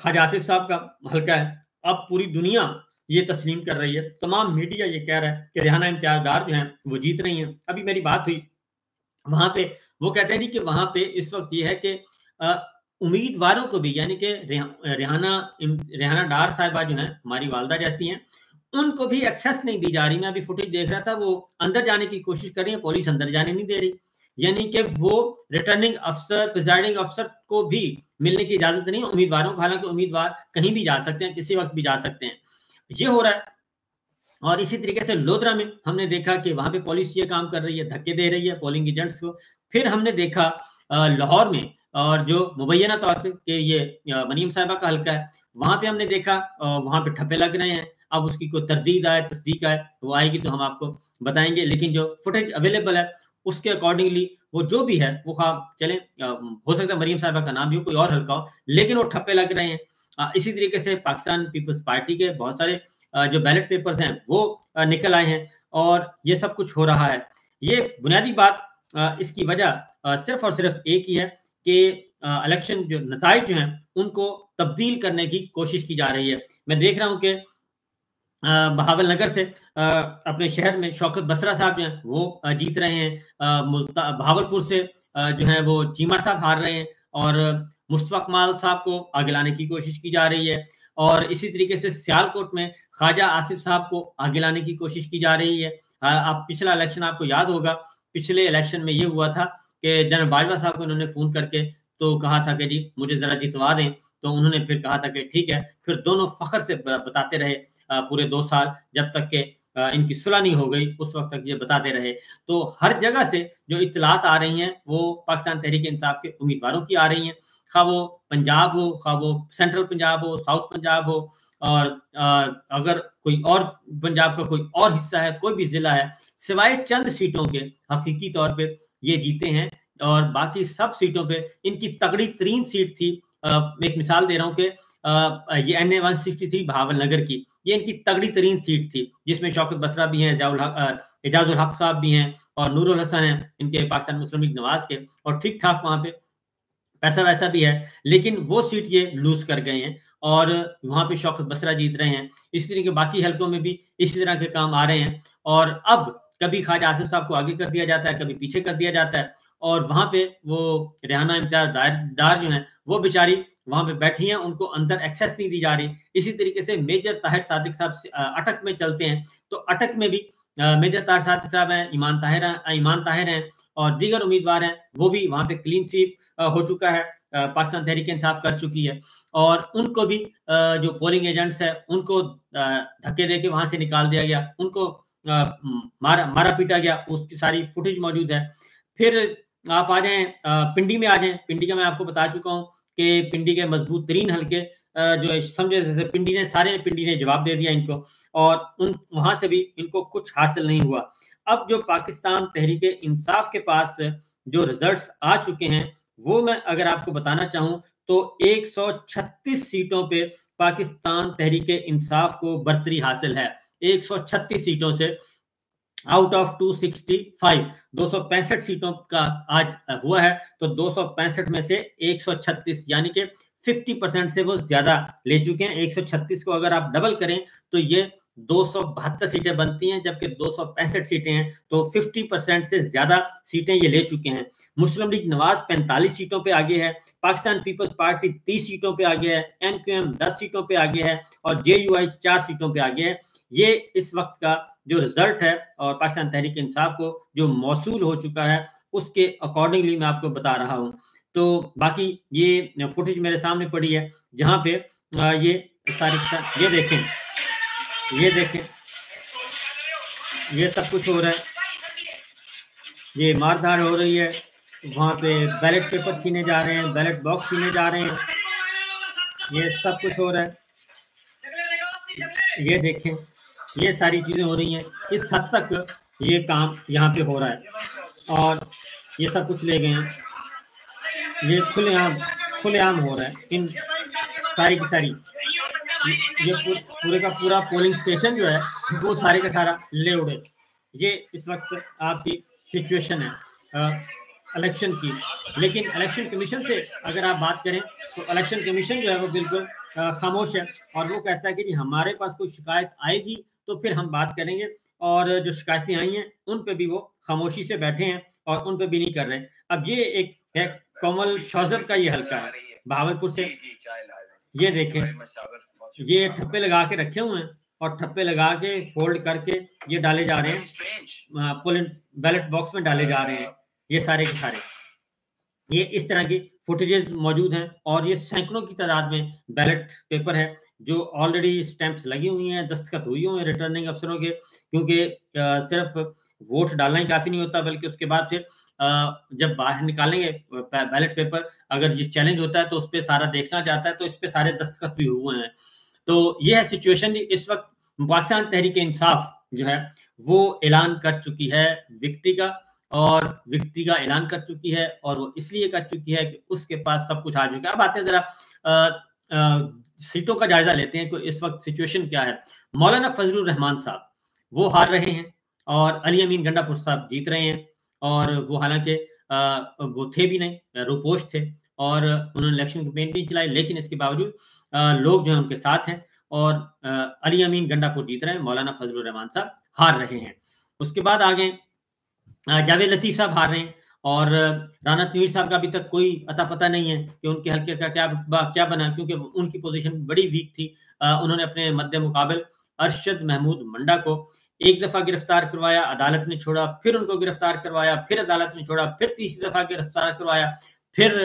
ख्वाजा आसिफ साहब का हल्का है। अब पूरी दुनिया ये तस्लीम कर रही है, तमाम मीडिया ये कह रहा है कि रेहाना इम्तियाज डार जो हैं वो जीत रही हैं। अभी मेरी बात हुई वहाँ पे, वो कहते हैं जी कि वहाँ पे इस वक़्त ये है कि अ, उम्मीदवारों को भी, यानी कि रेहाना डार साहिबा जो हैं, हमारी वालिदा जैसी हैं, उनको भी एक्सेस नहीं दी जा रही। मैं अभी फुटेज देख रहा था, वो अंदर जाने की कोशिश कर रही हैं, पुलिस अंदर जाने नहीं दे रही। यानी कि वो रिटर्निंग अफ़सर, प्रिजाइडिंग अफ़सर को भी मिलने की इजाज़त नहीं है उम्मीदवारों को, हालाँकि उम्मीदवार कहीं भी जा सकते हैं, किसी वक़्त भी जा सकते हैं। ये हो रहा है। और इसी तरीके से लोधरा में हमने देखा कि वहाँ पे पुलिस ये काम कर रही है, धक्के दे रही है पोलिंग एजेंट्स को। फिर हमने देखा लाहौर में, और जो मुबैना तौर पे कि ये मनीम साहिबा का हल्का है, वहाँ पे हमने देखा वहाँ पे ठप्पे लग रहे हैं। अब उसकी कोई तरदीद आए, तस्दीक आए, वो आएगी तो हम आपको बताएँगे। लेकिन जो फुटेज अवेलेबल है, उसके अकॉर्डिंगली वो जो भी है, वो चलें, हो सकता है मरीम साहिबा का नाम भी हो, कोई और हल्का हो, लेकिन वो ठप्पे लग रहे हैं। इसी तरीके से पाकिस्तान पीपल्स पार्टी के बहुत सारे जो बैलेट पेपर्स हैं वो निकल आए हैं, और ये सब कुछ हो रहा है। ये बुनियादी बात, इसकी वजह सिर्फ़ और सिर्फ़ एक ही है कि इलेक्शन जो नताइज जो हैं, उनको तब्दील करने की कोशिश की जा रही है। मैं देख रहा हूँ कि बहावल नगर से अपने शहर में शौकत बसरा साहब जो हैं वो जीत रहे हैं। बहावलपुर से जो है वो चीमा साहब हार रहे हैं, और मुस्तफा कमाल साहब को आगे लाने की कोशिश की जा रही है। और इसी तरीके से सियालकोट में ख्वाजा आसिफ साहब को आगे लाने की कोशिश की जा रही है। आप पिछला इलेक्शन आपको याद होगा, पिछले इलेक्शन में ये हुआ था कि जनरल बाजवा साहब को इन्होंने फ़ोन करके तो कहा था कि जी मुझे ज़रा जितवा दें, तो उन्होंने फिर कहा था कि ठीक है। फिर दोनों फ़ख्र से बताते रहे पूरे 2 साल, जब तक कि इनकी सुलह नहीं हो गई, उस वक़्त तक ये बताते रहे। तो हर जगह से जो इत्तलात आ रही हैं, वो पाकिस्तान तहरीक-ए-इंसाफ के उम्मीदवारों की आ रही हैं। ख़्वा वो पंजाब हो, ख़्वा वो सेंट्रल पंजाब हो, साउथ पंजाब हो, और अगर कोई और पंजाब का कोई और हिस्सा है, कोई भी ज़िला है, सिवाय चंद सीटों के हकीकी तौर पे ये जीते हैं, और बाकी सब सीटों पे इनकी तगड़ी तरीन सीट थी। एक मिसाल दे रहा हूँ कि ये NA 163 बहावल नगर की, ये इनकी तगड़ी तरीन सीट थी, जिसमें शौकत बसरा भी हैं, एजाजुल हक साहब भी हैं, और नूरुल हसन हैं, इनके पाकिस्तान मुस्लिम लीग नवाज़ के, और ठीक-ठाक वहाँ पे पैसा-वैसा भी है, लेकिन वो सीट ये लूज़ कर गए हैं, और वहाँ पे शौकत बसरा जीत रहे हैं। इसी तरह के बाकी हलकों में भी इसी तरह के काम आ रहे हैं, और अब कभी ख्वाजा आसिफ साहब को आगे कर दिया जाता है, कभी पीछे कर दिया जाता है, और वहाँ पे वो रेहाना इम्तियाज़ डार जो हैं, वो बेचारी वहाँ पे बैठी हैं, उनको अंदर एक्सेस नहीं दी जा रही। इसी तरीके से मेजर ताहिर सादिक साहब अटक में चलते हैं, तो अटक में भी मेजर ताहिर सादिक साहब हैं, ईमान ताहिर हैं, और दीगर उम्मीदवार हैं, वो भी वहाँ पे क्लीन स्वीप हो चुका है, पाकिस्तान तहरीक-ए-इंसाफ कर चुकी है, और उनको भी जो पोलिंग एजेंट्स हैं, उनको धक्के देके वहाँ से निकाल दिया गया, उनको मारा-पीटा गया, उसकी सारी फुटेज मौजूद है। फिर आप आ जाएँ पिंडी में आ जाएँ, पिंडी का मैं आपको बता चुका हूँ कि पिंडी के मज़बूत तरीन हलके जो समझे, जैसे पिंडी ने जवाब दे दिया इनको, और वहाँ से भी इनको कुछ हासिल नहीं हुआ। अब जो पाकिस्तान तहरीक-ए-इंसाफ के पास जो रिज़ल्ट्स आ चुके हैं, वो मैं अगर आपको बताना चाहूँ, तो 136 सीटों पे पाकिस्तान तहरीक-ए-इंसाफ को बर्तरी हासिल है। 136 सीटों से आउट ऑफ 265, 265 सीटों का आज हुआ है, तो 265 में से 136, यानी कि 50% से वो ज़्यादा ले चुके हैं। 136 को अगर आप डबल करें, तो ये 272 सीटें बनती हैं, जबकि 265 सीटें हैं, तो 50% से ज़्यादा सीटें ये ले चुके हैं। मुस्लिम लीग नवाज़ 45 सीटों पे आगे है, पाकिस्तान पीपल्स पार्टी 30 सीटों पे आगे है, MQM 10 सीटों पे आगे है, और JUI 4 सीटों पे आगे है। ये इस वक़्त का जो रिज़ल्ट है, और पाकिस्तान तहरीक-ए-इंसाफ को जो मौसूल हो चुका है, उसके अकॉर्डिंगली मैं आपको बता रहा हूँ। तो बाकी ये फुटेज मेरे सामने पड़ी है, जहाँ पे ये सारी ये देखें, ये देखें, ये सब कुछ हो रहा है। ये मार-धाड़ हो रही है, वहाँ पे बैलेट पेपर छीने जा रहे हैं, बैलेट बॉक्स छीने जा रहे हैं, ये सब कुछ हो रहा है। ये देखें, ये सारी चीज़ें हो रही हैं, इस हद तक ये काम यहाँ पे हो रहा है, और ये सब कुछ ले गए हैं। ये खुलेआम हो रहा है, इन सारी की सारी, ये पूरे का पूरा पोलिंग स्टेशन जो है, वो सारे का सारा ले उड़े। ये इस वक्त आपकी सिचुएशन है। इलेक्शन की। लेकिन इलेक्शन कमीशन से अगर आप बात करें तो इलेक्शन कमीशन जो है वो बिल्कुल खामोश है और वो कहता है कि जी हमारे पास कोई शिकायत आएगी तो फिर हम बात करेंगे और जो शिकायतें आई हैं उन पे भी वो खामोशी से बैठे हैं और उन पे भी नहीं कर रहे। अब ये एक है कमल शौजब का ये हल्का है भावलपुर से। ये देखें, ये ठप्पे लगा के रखे हुए हैं और ठप्पे लगा के फोल्ड करके ये डाले जा रहे हैं, पोलिंग बैलेट बॉक्स में डाले जा रहे हैं ये सारे के सारे। ये इस तरह की फुटेजेस मौजूद हैं और ये सैकड़ों की तादाद में बैलेट पेपर है जो ऑलरेडी स्टैंप्स लगी हुई हैं, दस्तखत हुई हुए हैं रिटर्निंग अफसरों के, क्योंकि सिर्फ वोट डालना ही काफ़ी नहीं होता बल्कि उसके बाद फिर जब बाहर निकालेंगे बैलेट पेपर, अगर ये चैलेंज होता है तो उस पे सारा देखना चाहता है तो इस पे सारे दस्तखत भी हुए हैं। तो ये है सिचुएशन। इस वक्त पाकिस्तान तहरीक इंसाफ जो है वो ऐलान कर चुकी है विक्ट्री का, और विक्ट्री का ऐलान कर चुकी है और वो इसलिए कर चुकी है कि उसके पास सब कुछ आ चुका है। अब आते हैं जरा सीटों का जायजा लेते हैं कि इस वक्त सिचुएशन क्या है। मौलाना फजलुर रहमान साहब वो हार रहे हैं और अली अमीन गंडापुर साहब जीत रहे हैं और वो हालांकि वो थे भी नहीं, रुपोश थे और उन्होंने इलेक्शन कैंपेन भी चलाई, लेकिन इसके बावजूद लोग जो है उनके साथ हैं और अली अमीन गंडापुर जीत रहे हैं, मौलाना फजलुर रहमान साहब हार रहे हैं। उसके बाद आगे जावेद लतीफ साहब हार रहे हैं और राना तनवीर साहब का अभी तक कोई अता पता नहीं है कि उनके हल्के का क्या बना, क्योंकि उनकी पोजीशन बड़ी वीक थी। उन्होंने अपने मद्दे मुकाबिल अरशद महमूद मंडा को एक दफा गिरफ्तार करवाया, अदालत ने छोड़ा, फिर उनको गिरफ्तार करवाया, फिर अदालत ने छोड़ा, फिर तीसरी दफा गिरफ्तार करवाया, फिर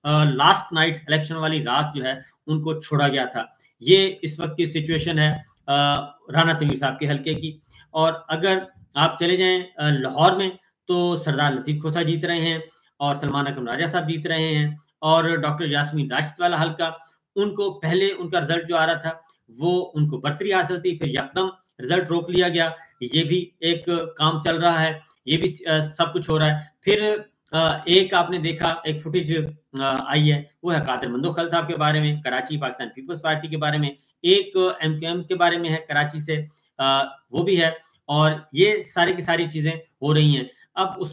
लास्ट नाइट इलेक्शन वाली रात जो है उनको छोड़ा गया था। ये इस वक्त की सिचुएशन है राना तनवीर साहब के हल्के की। और अगर आप चले जाएं लाहौर में तो सरदार लतीफ खोसा जीत रहे हैं और सलमान अकरम राजा साहब जीत रहे हैं और डॉक्टर यास्मीन राशिद वाला हल्का, उनको पहले उनका रिजल्ट जो आ रहा था वो उनको बढ़तरी हासिल थी, फिर यकदम रिजल्ट रोक लिया गया। ये भी एक काम चल रहा है, ये भी सब कुछ हो रहा है। फिर एक आपने देखा एक फुटेज आई है, वो है कादिर मंदोखल साहब के बारे में, कराची पाकिस्तान पीपल्स पार्टी के बारे में, एक एमक्यूएम के बारे में है कराची से, वो भी है और ये सारी की सारी चीजें हो रही हैं। अब उस